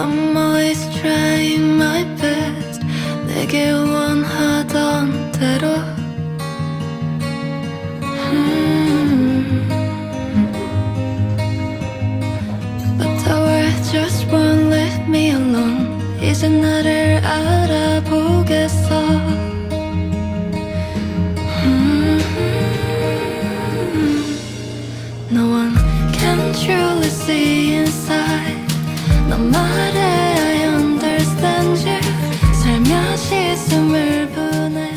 I'm always trying my best 내게 원하던 대로 But the world just won't let me alone 이제 나를 알아보겠어 No one can truly see inside 너 말해 I understand you 살며시 숨을 보내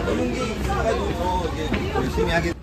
이런 게 있어가지고 더 이게 열심히 하게.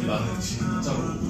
나는 진짜로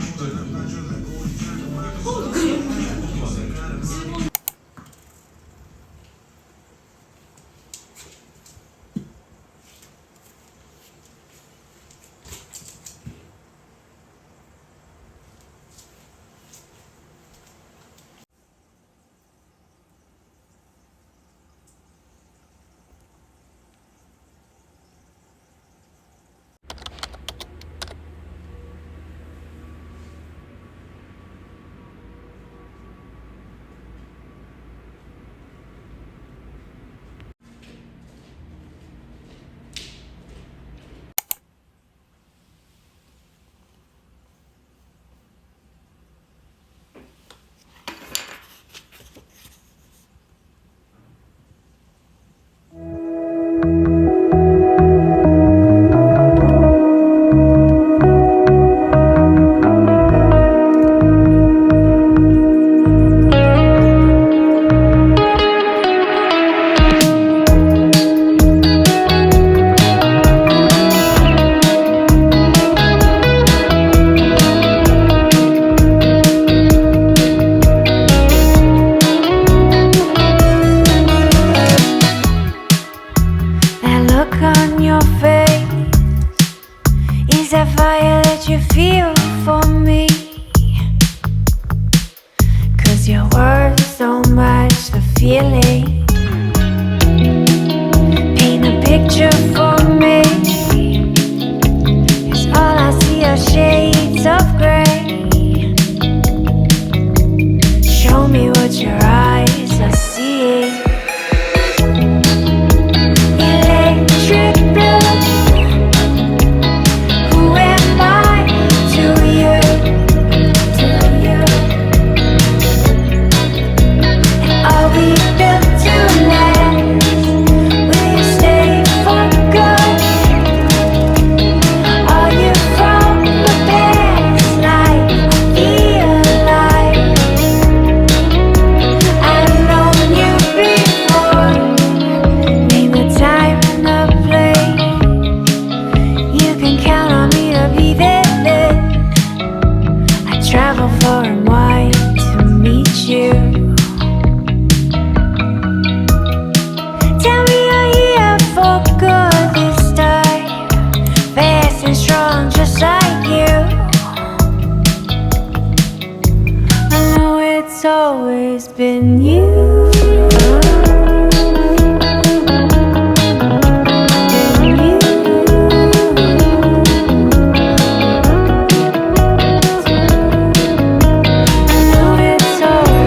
feeling. Paint a picture for me, 'cause all I see are shades of gray. Show me what your eyes are seeing. Electric blue, who am I to you? Are we built to last? Will you stay for good? Are you from the past life? I feel alive. I've known you before. Name the time and the place. You can count on me to be there. I travel far and wide to meet you. Tell me you're here for good this time, fast and strong just like you. I know it's always been you. I know it's always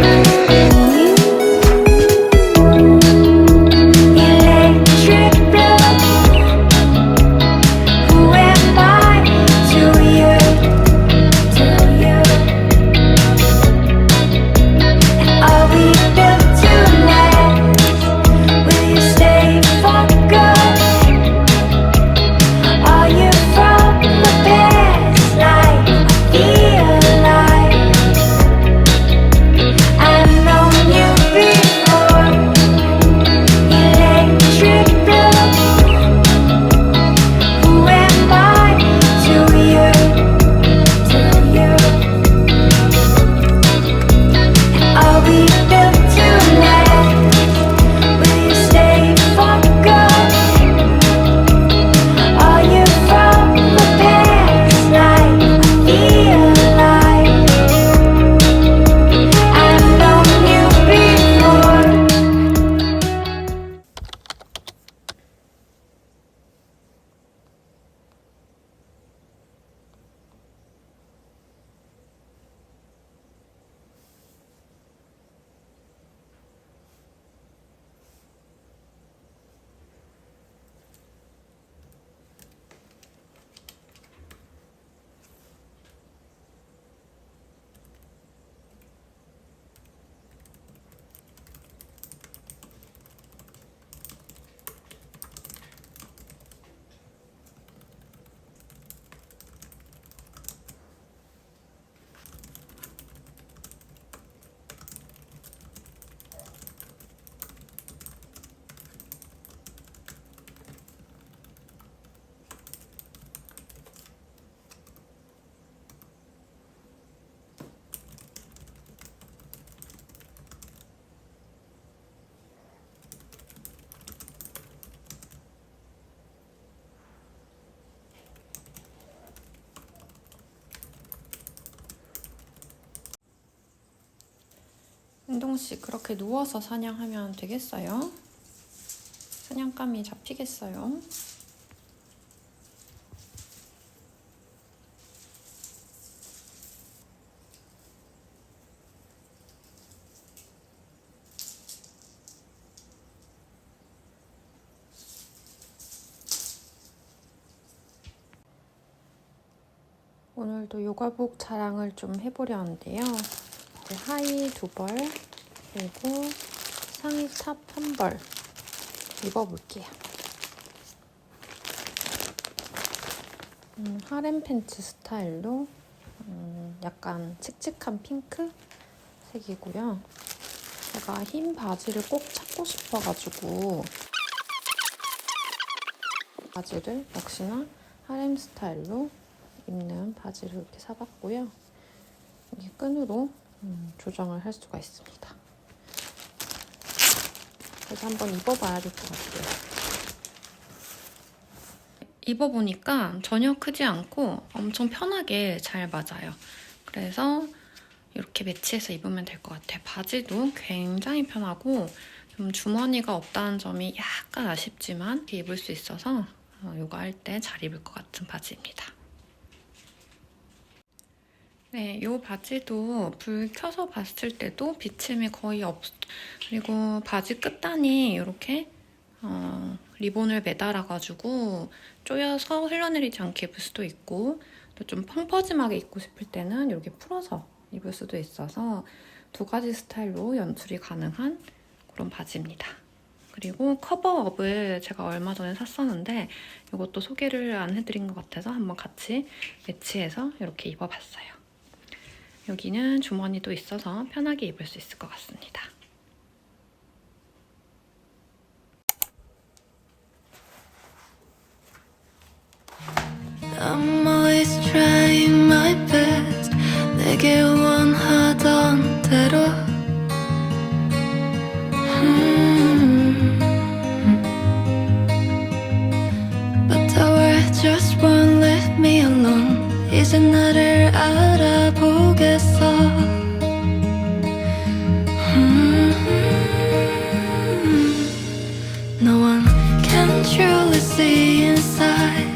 은동씨 그렇게 누워서 사냥하면 되겠어요? 사냥감이 잡히겠어요? 오늘도 요가복 자랑을 좀 해보려는데요. 하의 2벌 그리고 상의 탑 1벌 입어볼게요. 하렘 팬츠 스타일로 약간 칙칙한 핑크 색이고요. 제가 흰 바지를 꼭 찾고 싶어가지고 바지를 역시나 하렘 스타일로 입는 바지를 이렇게 사봤고요. 여기 끈으로 조정을 할 수가 있습니다. 그래서 한번 입어봐야 될 것 같아요. 입어보니까 전혀 크지 않고 엄청 편하게 잘 맞아요. 그래서 이렇게 매치해서 입으면 될 것 같아요. 바지도 굉장히 편하고 좀 주머니가 없다는 점이 약간 아쉽지만 이렇게 입을 수 있어서 요가 할 때 잘 입을 것 같은 바지입니다. 네, 이 바지도 불 켜서 봤을 때도 비침이 거의 그리고 바지 끝단이 이렇게 리본을 매달아가지고 조여서 흘러내리지 않게 입을 수도 있고 또 좀 펑퍼짐하게 입고 싶을 때는 이렇게 풀어서 입을 수도 있어서 2가지 스타일로 연출이 가능한 그런 바지입니다. 그리고 커버업을 제가 얼마 전에 샀었는데 이것도 소개를 안 해드린 것 같아서 한번 같이 매치해서 이렇게 입어봤어요. 여기는 주머니도 있어서 편하게 입을 수 있을 것 같습니다. I'm always trying my best 내게 원하던 대로 But the world just won't let me alone 이제 나를 알아보겠어 No one can truly see inside